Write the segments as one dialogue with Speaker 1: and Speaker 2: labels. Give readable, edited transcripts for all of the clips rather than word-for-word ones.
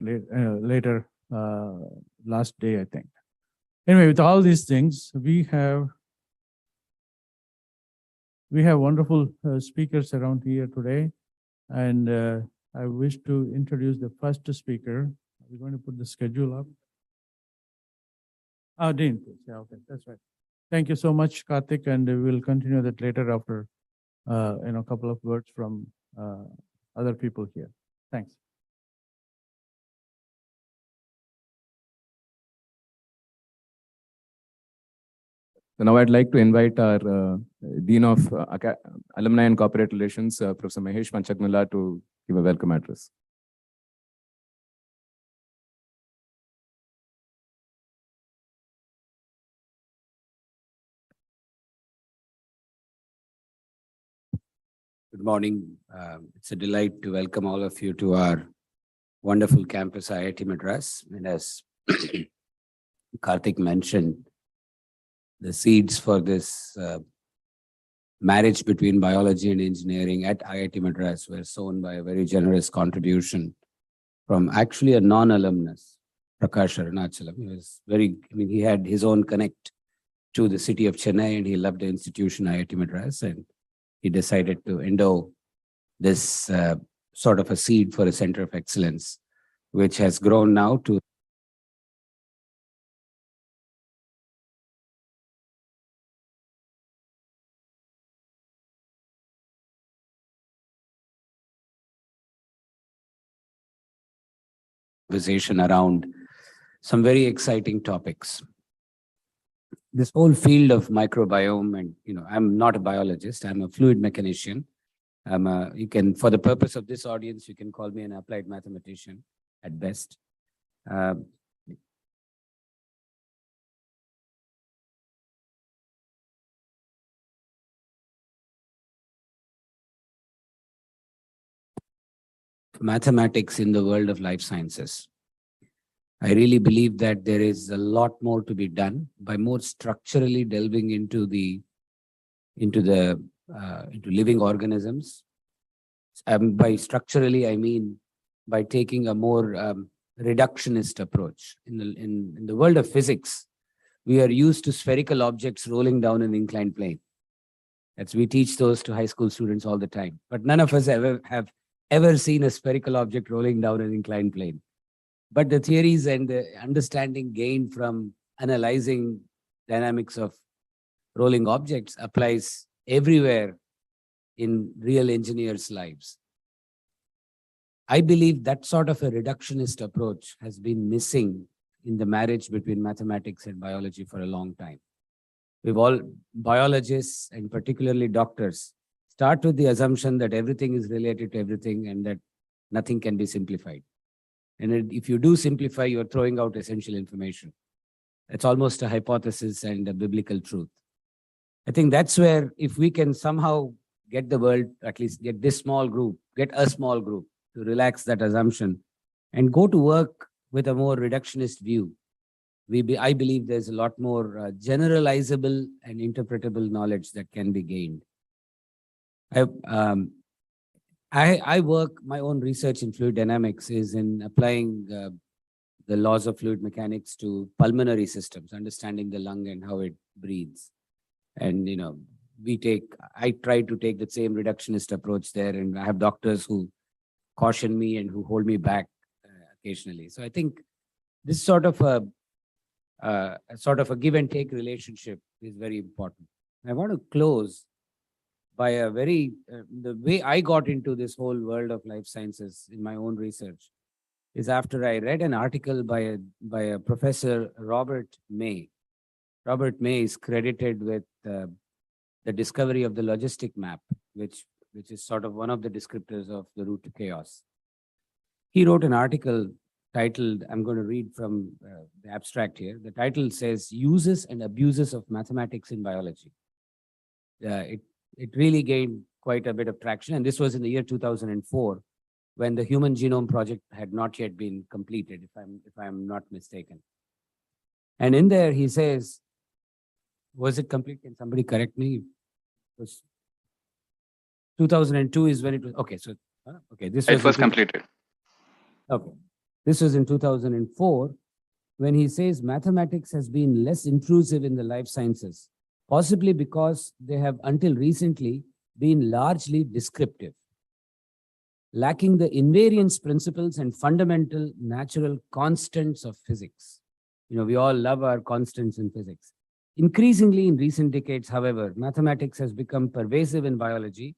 Speaker 1: later last day, I think. Anyway, with all these things, we have wonderful speakers around here today, and I wish to introduce the first speaker. We're going to put the schedule up. Dean, please. Yeah, okay, that's right. Thank you so much, Karthik, and we'll continue that later after a couple of words from other people here. Thanks.
Speaker 2: So now I'd like to invite our Dean of Alumni and Corporate Relations, Professor Mahesh Panchagnala, to give a welcome address.
Speaker 3: Good morning. It's a delight to welcome all of you to our wonderful campus, IIT Madras. And as Karthik mentioned, the seeds for this marriage between biology and engineering at IIT Madras were sown by a very generous contribution from actually a non-alumnus, Prakash Arunachalam. He had his own connect to the city of Chennai, and he loved the institution IIT Madras, and he decided to endow this sort of a seed for a center of excellence, which has grown now to conversation around some very exciting topics. This whole field of microbiome, and I'm not a biologist, I'm a fluid mechanician. For the purpose of this audience, you can call me an applied mathematician at best. Mathematics in the world of life sciences. I really believe that there is a lot more to be done by more structurally delving into living organisms. By structurally, I mean by taking a more reductionist approach. In the world of physics, we are used to spherical objects rolling down an inclined plane. We teach those to high school students all the time. But none of us have ever seen a spherical object rolling down an inclined plane. But the theories and the understanding gained from analyzing dynamics of rolling objects applies everywhere in real engineers' lives. I believe that sort of a reductionist approach has been missing in the marriage between mathematics and biology for a long time. Biologists and particularly doctors start with the assumption that everything is related to everything and that nothing can be simplified. And if you do simplify, you're throwing out essential information. It's almost a hypothesis and a biblical truth. I think that's where, if we can somehow get the world, at least get a small group to relax that assumption and go to work with a more reductionist view, I believe there's a lot more generalizable and interpretable knowledge that can be gained. I work, my own research in fluid dynamics is in applying the laws of fluid mechanics to pulmonary systems, understanding the lung and how it breathes. And, I try to take the same reductionist approach there, and I have doctors who caution me and who hold me back occasionally. So I think this sort of a give and take relationship is very important. I want to close by the way I got into this whole world of life sciences in my own research is after I read an article by a professor, Robert May. Robert May is credited with the discovery of the logistic map, which is sort of one of the descriptors of the route to chaos. He wrote an article titled, I'm going to read from the abstract here. The title says, Uses and Abuses of Mathematics in Biology. It really gained quite a bit of traction. And this was in the year 2004, when the Human Genome Project had not yet been completed, if I'm not mistaken. And in there, he says, was it complete? Can somebody correct me? It was 2002 is when it was, okay. So, okay,
Speaker 4: it was completed.
Speaker 3: Okay. This was in 2004, when he says mathematics has been less intrusive in the life sciences, possibly because they have until recently been largely descriptive, lacking the invariance principles and fundamental natural constants of physics. We all love our constants in physics. Increasingly in recent decades, however, mathematics has become pervasive in biology,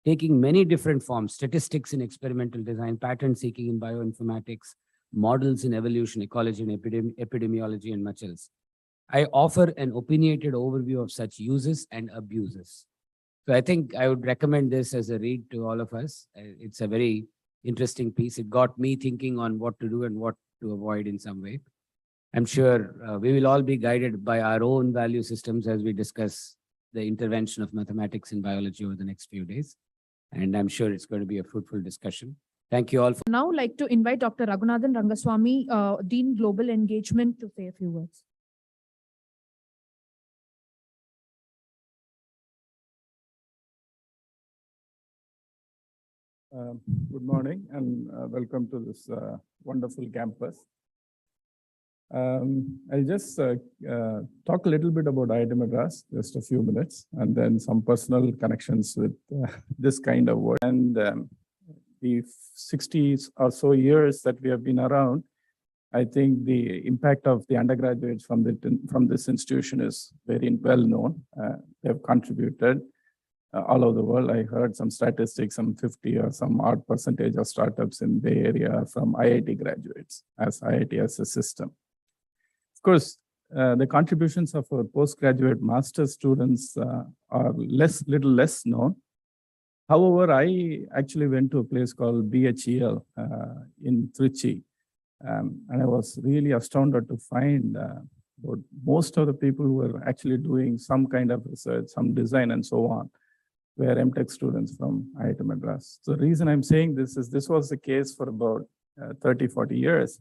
Speaker 3: taking many different forms: statistics in experimental design, pattern seeking in bioinformatics, models in evolution, ecology, and epidemiology, and much else. I offer an opinionated overview of such uses and abuses. So I think I would recommend this as a read to all of us. It's a very interesting piece. It got me thinking on what to do and what to avoid in some way. I'm sure we will all be guided by our own value systems as we discuss the intervention of mathematics in biology over the next few days. And I'm sure it's going to be a fruitful discussion. Thank you all.
Speaker 4: Now like to invite Dr. Raghunathan Rangaswamy, Dean Global Engagement, to say a few words.
Speaker 5: Good morning and welcome to this wonderful campus. I'll just talk a little bit about IIT Madras, just a few minutes, and then some personal connections with this kind of work. And the 60 or so years that we have been around, I think the impact of the undergraduates from this institution is very well known. They have contributed all over the world. I heard some statistics, some 50 or some odd percentage of startups in Bay Area from IIT graduates, as IIT as a system. Of course, the contributions of our postgraduate master's students are little less known. However, I actually went to a place called BHEL in Trichy, and I was really astounded to find most of the people who were actually doing some kind of research, some design and so on, were MTech students from IIT Madras. So the reason I'm saying this is this was the case for about 30, 40 years.